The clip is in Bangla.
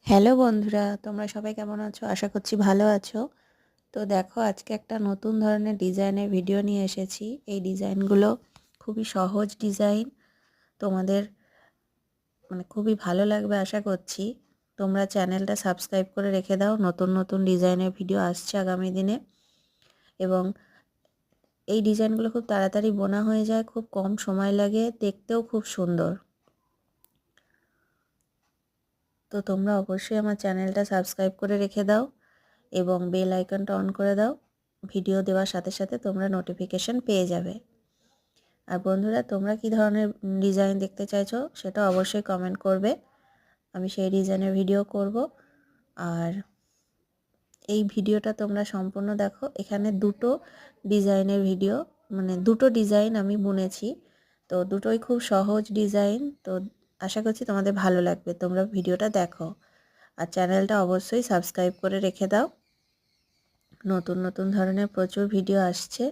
হ্যালো বন্ধুরা, তোমরা সবাই কেমন আছো? আশা করছি ভালো আছো। তো দেখো, আজকে একটা নতুন ধরনের ডিজাইনের ভিডিও নিয়ে এসেছি। এই ডিজাইনগুলো খুবই সহজ ডিজাইন, তোমাদের খুবই ভালো লাগবে আশা করছি। তোমরা চ্যানেলটা সাবস্ক্রাইব করে রেখে দাও, নতুন নতুন ডিজাইনের ভিডিও আসছে আগামী দিনে। এবং এই ডিজাইনগুলো খুব তাড়াতাড়ি বোনা হয়ে যায়, খুব কম সময় লাগে, দেখতেও খুব সুন্দর। তো তোমরা অবশ্যই আমার চ্যানেলটা সাবস্ক্রাইব করে রেখে দাও এবং বেল আইকনটা অন করে দাও। ভিডিও দেওয়ার সাথে সাথে তোমরা নোটিফিকেশন পেয়ে যাবে। আর বন্ধুরা, তোমরা কি ধরনের ডিজাইন দেখতে চাইছো সেটা অবশ্যই কমেন্ট করবে, আমি সেই ডিজাইনের ভিডিও করব। আর এই ভিডিওটা তোমরা সম্পূর্ণ দেখো। এখানে দুটো ডিজাইনের ভিডিও, দুটো ডিজাইন আমি বুনেছি। তো দুটোই খুব সহজ ডিজাইন। তো আশা করছি তোমাদের ভালো লাগবে, তোমরা ভিডিওটা দেখো। আর চ্যানেলটা অবশ্যই সাবস্ক্রাইব করে রেখে দাও, নতুন নতুন ধরনের প্রচুর ভিডিও আসছে।